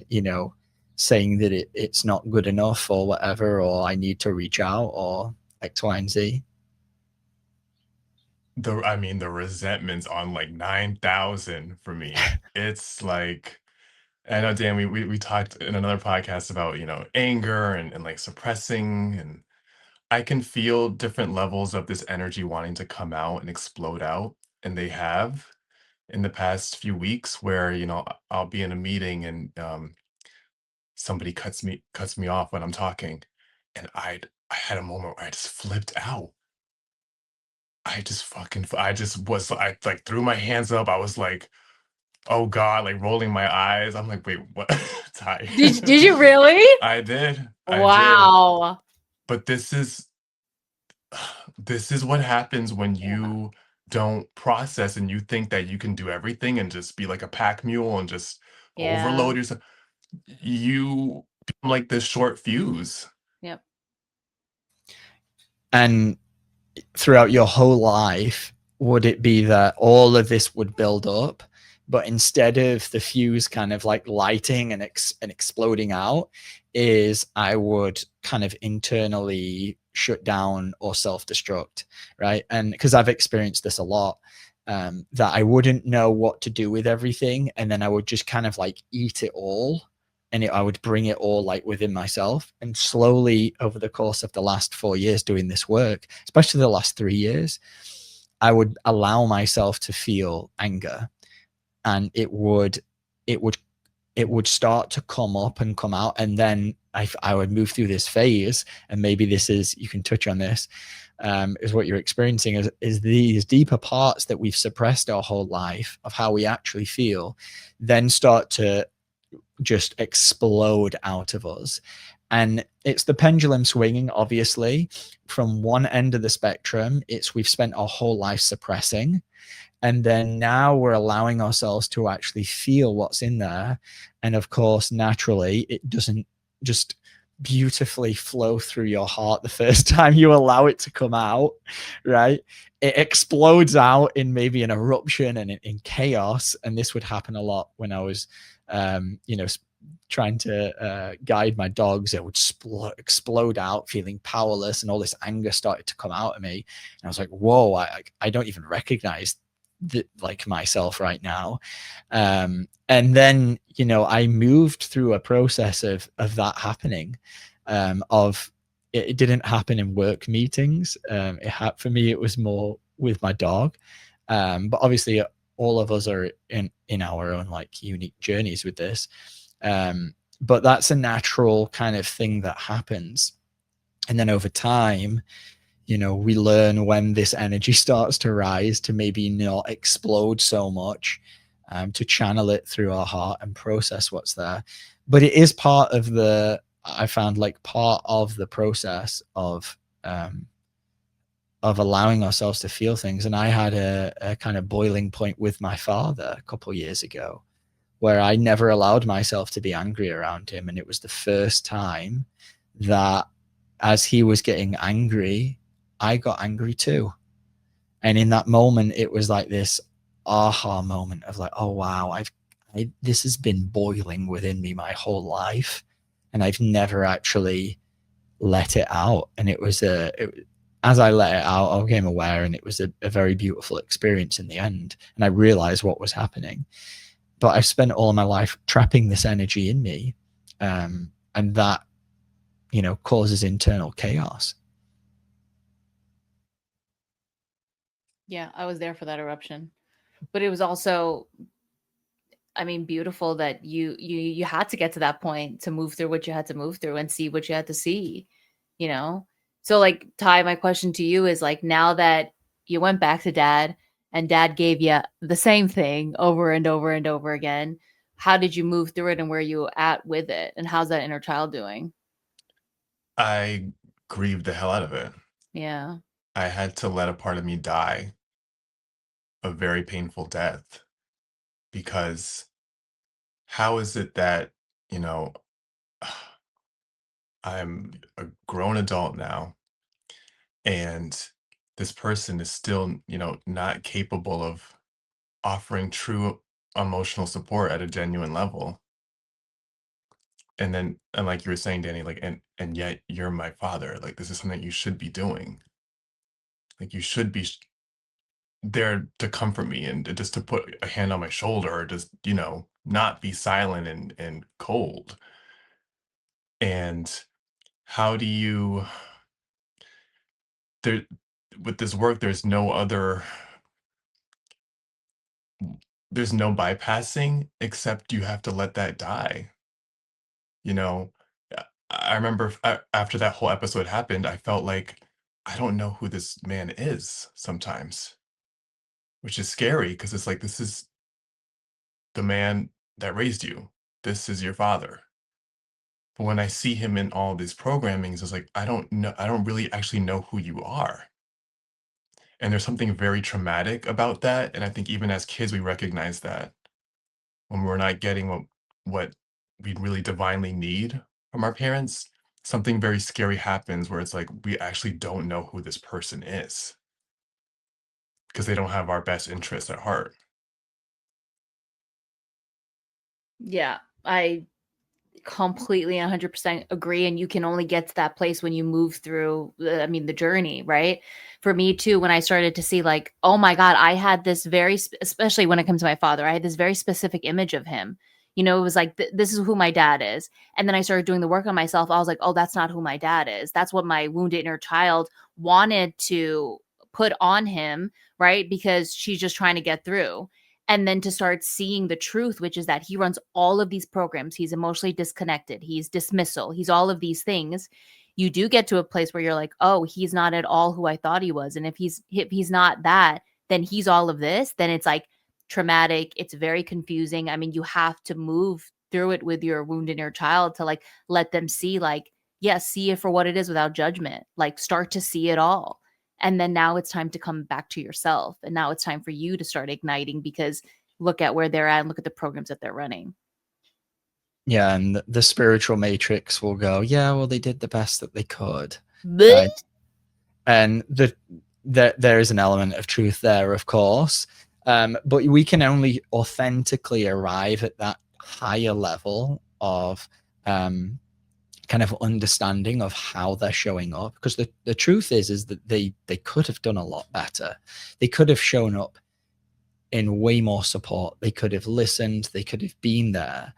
you know, saying that it's not good enough or whatever, or I need to reach out or X, Y, and Z? The resentment's on like 9,000 for me. It's like, I know, Dan, we talked in another podcast about, you know, anger and like suppressing, and I can feel different levels of this energy wanting to come out and explode out. And they have in the past few weeks, where, you know, I'll be in a meeting and somebody cuts me off when I'm talking, and I had a moment where I just flipped out. I just was, I like threw my hands up. I was like, oh God, like rolling my eyes. I'm like, wait, what? Ty. Did you really? I did. Wow. But this is what happens when you don't process and you think that you can do everything and just be like a pack mule and just overload yourself. You become like this short fuse. Yep. And throughout your whole life, would it be that all of this would build up, but instead of the fuse kind of like lighting and exploding out, is I would kind of internally shut down or self-destruct, right? And because I've experienced this a lot, that I wouldn't know what to do with everything, and then I would just kind of like eat it all, and I would bring it all like within myself. And slowly over the course of the last 4 years doing this work, especially the last 3 years, I would allow myself to feel anger, and it would start to come up and come out. And then I would move through this phase, and maybe this is, you can touch on this, is what you're experiencing is these deeper parts that we've suppressed our whole life of how we actually feel, then start to just explode out of us. And it's the pendulum swinging, obviously. From one end of the spectrum, it's we've spent our whole life suppressing. And then now we're allowing ourselves to actually feel what's in there. And of course, naturally, it doesn't just beautifully flow through your heart the first time you allow it to come out, right? It explodes out in maybe an eruption and in chaos. And this would happen a lot when I was, trying to guide my dogs. It would explode out, feeling powerless, and all this anger started to come out of me. And I was like, whoa, I don't even recognize like myself right now. And then, I moved through a process of that happening. It didn't happen in work meetings. For me, it was more with my dog. But obviously all of us are in our own like unique journeys with this. But that's a natural kind of thing that happens. And then over time, we learn when this energy starts to rise to maybe not explode so much, to channel it through our heart and process what's there. But it is part of I found like part of the process of allowing ourselves to feel things. And I had a kind of boiling point with my father a couple of years ago, where I never allowed myself to be angry around him. And it was the first time that as he was getting angry, I got angry too. And in that moment, it was like this aha moment of like, oh, wow, this has been boiling within me my whole life. And I've never actually let it out. And as I let it out, I became aware, and it was a very beautiful experience in the end. And I realized what was happening. But I've spent all my life trapping this energy in me. And that, causes internal chaos. Yeah, I was there for that eruption. But it was also, I mean, beautiful that you had to get to that point to move through what you had to move through and see what you had to see, So like, Ty, my question to you is like, now that you went back to dad and dad gave you the same thing over and over and over again, how did you move through it, and where are you at with it, and how's that inner child doing? I grieved the hell out of it. Yeah. I had to let a part of me die a very painful death, because how is it that, you know, I'm a grown adult now, and this person is still, not capable of offering true emotional support at a genuine level. And like you were saying, Danny, like, and yet you're my father. Like, this is something you should be doing. Like, you should be there to comfort me, and just to put a hand on my shoulder, or just, not be silent and cold. And how do you there with this work, there's no bypassing, except you have to let that die. You know, I remember after that whole episode happened, I felt like I don't know who this man is sometimes, which is scary, because it's like, this is the man that raised you. This is your father. But when I see him in all these programmings, it's like, I don't know, I don't really actually know who you are. And there's something very traumatic about that. And I think even as kids, we recognize that when we're not getting what we really divinely need from our parents, something very scary happens, where it's like we actually don't know who this person is, because they don't have our best interests at heart. Yeah, I completely 100% agree, and you can only get to that place when you move through the journey, right? For me too, when I started to see like, oh my god, I had this especially when it comes to my father, I had this very specific image of him. It was like, this is who my dad is. And then I started doing the work on myself. I was like, oh, that's not who my dad is. That's what my wounded inner child wanted to put on him, right? Because she's just trying to get through. And then to start seeing the truth, which is that he runs all of these programs. He's emotionally disconnected. He's dismissal. He's all of these things. You do get to a place where you're like, oh, he's not at all who I thought he was. And if he's not that, then he's all of this. Then it's like traumatic. It's very confusing. I mean, you have to move through it with your wounded inner child to like let them see, like, yeah, see it for what it is without judgment, like start to see it all. And then now it's time to come back to yourself. And now it's time for you to start igniting, because look at where they're at and look at the programs that they're running. Yeah, and the spiritual matrix will go, yeah, well, they did the best that they could. Bleh. And there is an element of truth there, of course. But we can only authentically arrive at that higher level of kind of understanding of how they're showing up, because the truth is that they could have done a lot better. They could have shown up in way more support. They could have listened. They could have been there.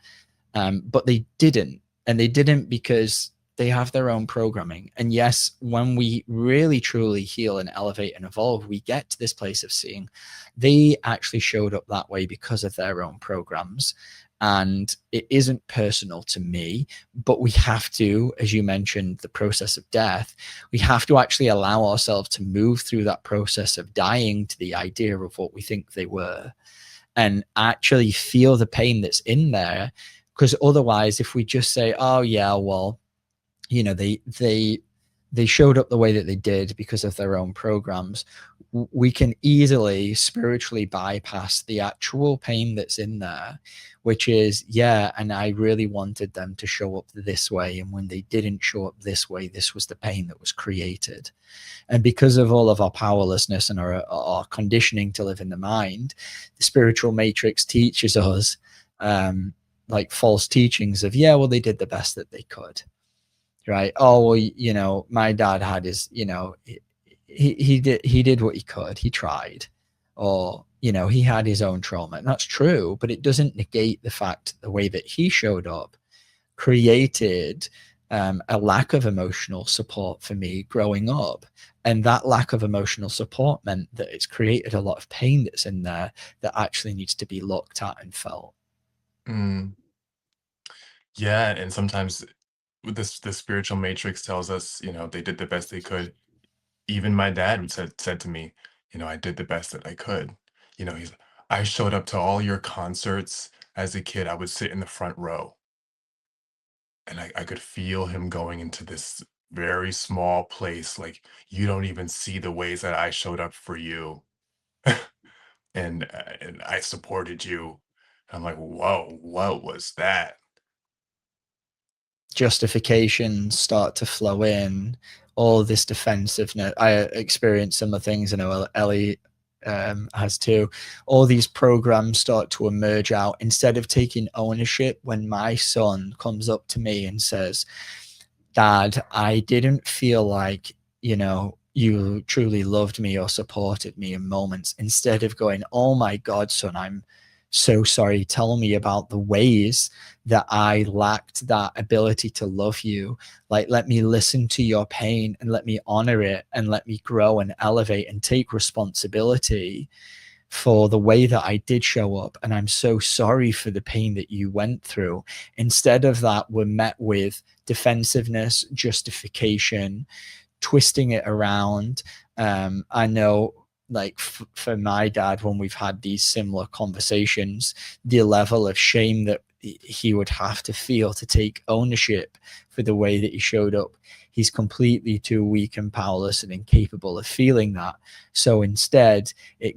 But they didn't. And they didn't because they have their own programming. And yes, when we really truly heal and elevate and evolve, we get to this place of seeing they actually showed up that way because of their own programs. And it isn't personal to me, but we have to, as you mentioned, the process of death, we have to actually allow ourselves to move through that process of dying to the idea of what we think they were, and actually feel the pain that's in there. Because otherwise, if we just say, oh yeah, well, they showed up the way that they did because of their own programs, we can easily spiritually bypass the actual pain that's in there, which is, yeah, and I really wanted them to show up this way, and when they didn't show up this way, this was the pain that was created. And because of all of our powerlessness and our conditioning to live in the mind, the spiritual matrix teaches us like false teachings of, yeah, well, they did the best that they could, right? Oh, well, my dad had his, he did what he could, he tried, or he had his own trauma. And that's true, but it doesn't negate the fact the way that he showed up created a lack of emotional support for me growing up. And that lack of emotional support meant that it's created a lot of pain that's in there that actually needs to be looked at and felt. Yeah, and sometimes with the spiritual matrix tells us, they did the best they could. Even my dad said to me, I did the best that I could. He's I showed up to all your concerts as a kid. I would sit in the front row, and I could feel him going into this very small place. Like, you don't even see the ways that I showed up for you, and I supported you. I'm like, whoa, what was that? Justifications start to flow in, all this defensiveness. I experienced some of the things, I know Ellie has too. All these programs start to emerge out. Instead of taking ownership, when my son comes up to me and says, Dad, I didn't feel like, you truly loved me or supported me in moments, instead of going, oh my God, son, I'm so sorry. Tell me about the ways that I lacked that ability to love you. Like, let me listen to your pain and let me honor it and let me grow and elevate and take responsibility for the way that I did show up. And I'm so sorry for the pain that you went through. Instead of that, we're met with defensiveness, justification, twisting it around. I know, like for my dad, when we've had these similar conversations, the level of shame that he would have to feel to take ownership for the way that he showed up, he's completely too weak and powerless and incapable of feeling that. So instead, he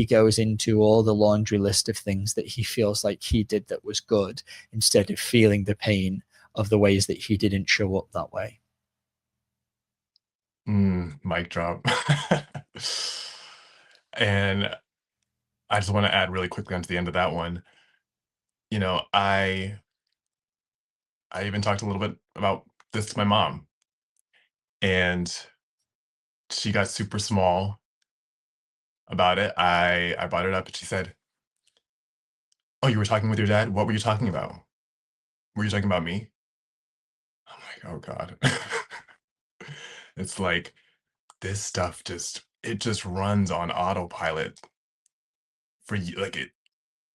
goes into all the laundry list of things that he feels like he did that was good, instead of feeling the pain of the ways that he didn't show up that way. Mic drop. And I just want to add really quickly onto the end of that one. I even talked a little bit about this to my mom, and she got super small about it. I brought it up, and she said, "Oh, you were talking with your dad? What were you talking about? Were you talking about me?" I'm like, "Oh God." It's like this stuff just runs on autopilot for you. Like,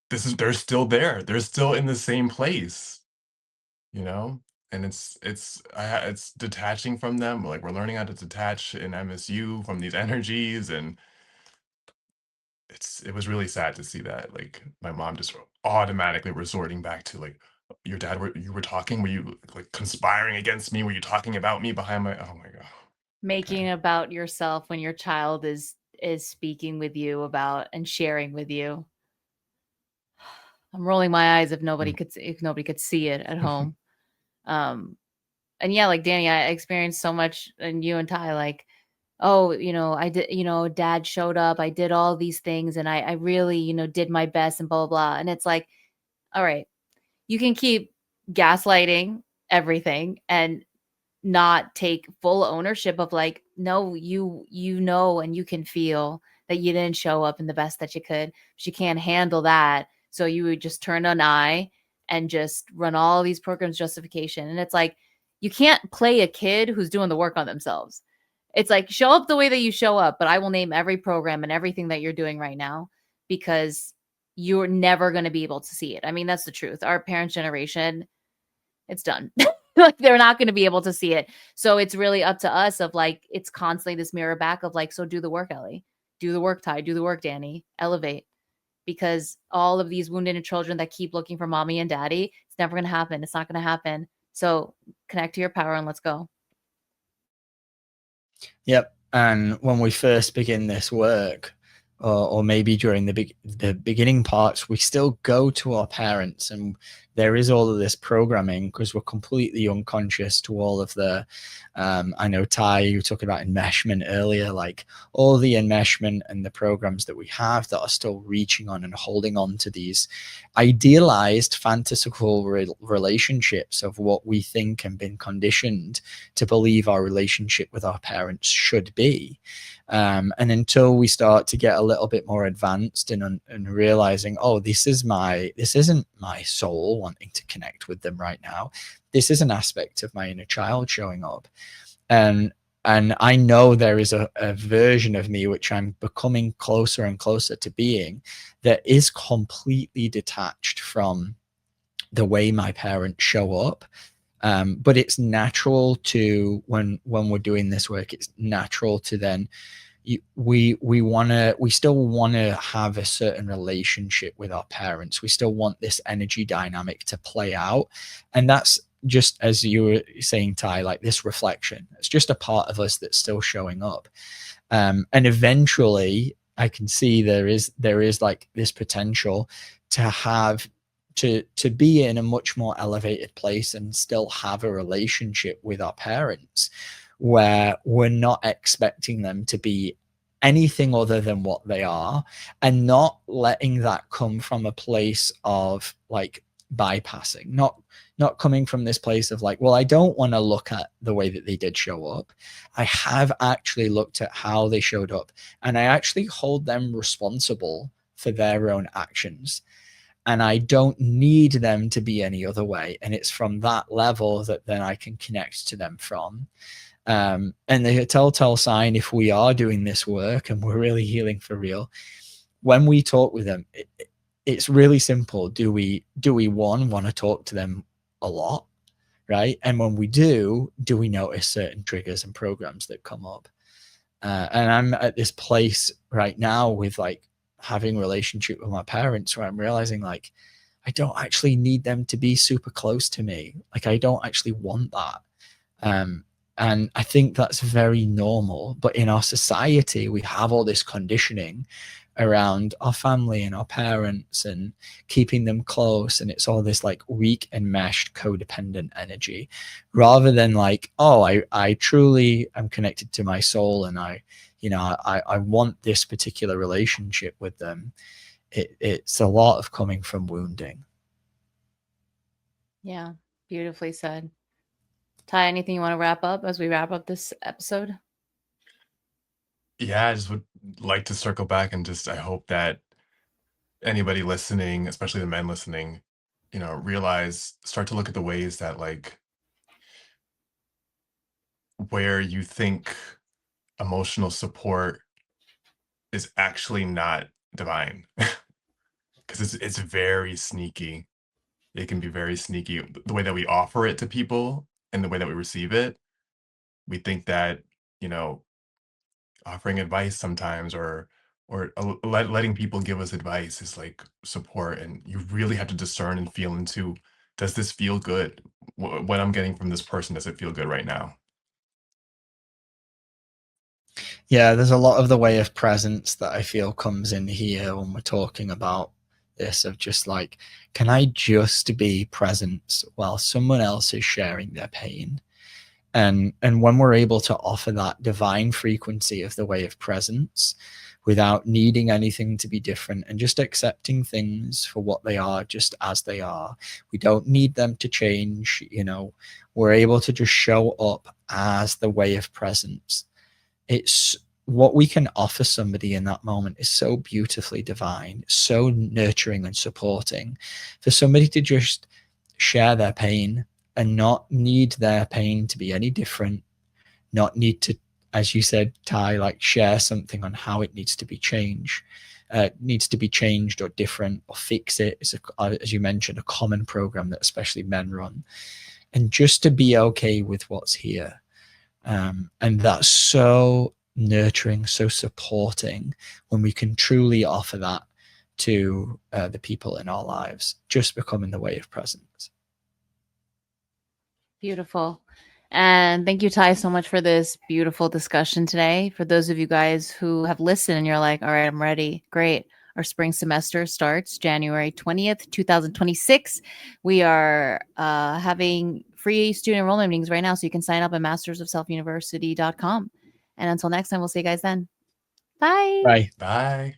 they're still there. They're still in the same place, you know? And it's detaching from them. Like, we're learning how to detach in MSU from these energies, and it was really sad to see that. Like, my mom just automatically resorting back to, like, Your dad, you were talking? Were you like conspiring against me? Were you talking about me behind my, oh my God. Making Okay. about yourself when your child is speaking with you about and sharing with you. I'm rolling my eyes if nobody could see it at home. And yeah, like Danny, I experienced so much, and you and Ty, like, oh, I did, dad showed up, I did all these things, and I really, did my best, and blah, blah, blah. And it's like, all right, you can keep gaslighting everything and not take full ownership of like, no, and you can feel that you didn't show up in the best that you could, but you can't handle that. So you would just turn an eye and just run all these programs justification. And it's like, you can't play a kid who's doing the work on themselves. It's like, show up the way that you show up, but I will name every program and everything that you're doing right now because you're never going to be able to see it. I mean, that's the truth. Our parents' generation, it's done. Like they're not going to be able to see it. So it's really up to us of like, it's constantly this mirror back of like, so do the work, Ellie. Do the work, Ty. Do the work, Danny. Elevate. Because all of these wounded children that keep looking for mommy and daddy, it's never going to happen. It's not going to happen. So connect to your power and let's go. Yep. And when we first begin this work, or maybe during the beginning parts, we still go to our parents, and there is all of this programming because we're completely unconscious to all of the. I know Ty, you were talking about enmeshment earlier, like all the enmeshment and the programs that we have that are still reaching on and holding on to these idealized fantastical relationships of what we think and been conditioned to believe our relationship with our parents should be. And until we start to get a little bit more advanced and realizing, oh, this isn't my soul wanting to connect with them right now. This is an aspect of my inner child showing up. And I know there is a version of me which I'm becoming closer and closer to being that is completely detached from the way my parents show up. But it's natural to when we're doing this work, it's natural to then we still want to have a certain relationship with our parents. We still want this energy dynamic to play out, and that's just as you were saying, Ty, like this reflection. It's just a part of us that's still showing up, and eventually I can see there is like this potential to have to be in a much more elevated place and still have a relationship with our parents where we're not expecting them to be anything other than what they are, and not letting that come from a place of like bypassing, not coming from this place of like, well, I don't want to look at the way that they did show up. I have actually looked at how they showed up, and I actually hold them responsible for their own actions, and I don't need them to be any other way. And it's from that level that then I can connect to them from. And the telltale sign, if we are doing this work and we're really healing for real, when we talk with them, it's really simple. Do we want to talk to them a lot, right? And when we do we notice certain triggers and programs that come up? And I'm at this place right now with like having a relationship with my parents where I'm realizing like I don't actually need them to be super close to me. Like I don't actually want that. And I think that's very normal. But in our society, we have all this conditioning around our family and our parents and keeping them close. And it's all this like weak and meshed codependent energy rather than like, oh, I truly am connected to my soul and I want this particular relationship with them. It's a lot of coming from wounding. Yeah, beautifully said. Ty, anything you want to wrap up as we wrap up this episode? Yeah, I just would like to circle back and just I hope that anybody listening, especially the men listening, start to look at the ways that like where you think emotional support is actually not divine. Because it's very sneaky. It can be very sneaky. The way that we offer it to people and the way that we receive it, we think that, you know, offering advice sometimes or letting people give us advice is like support, and you really have to discern and feel into Does this feel good? What I'm getting from this person, does it feel good right now? Yeah, there's a lot of the way of presence that I feel comes in here when we're talking about this, of just like, can I just be present while someone else is sharing their pain? And when we're able to offer that divine frequency of the way of presence without needing anything to be different and just accepting things for what they are, just as they are, we don't need them to change. We're able to just show up as the way of presence. It's what we can offer somebody in that moment is so beautifully divine, so nurturing and supporting. For somebody to just share their pain and not need their pain to be any different, not need to, as you said, Ty, like share something on how it needs to be changed, or different or fix it. It's as you mentioned, a common program that especially men run, and just to be okay with what's here. And that's so nurturing, so supporting when we can truly offer that to the people in our lives, just becoming the way of presence. Beautiful. And thank you, Ty, so much for this beautiful discussion today. For those of you guys who have listened and you're like, all right, I'm ready. Great. Our spring semester starts January 20th, 2026. We are having free student enrollment meetings right now. So you can sign up at mastersofselfuniversity.com. And until next time, we'll see you guys then. Bye. Bye. Bye.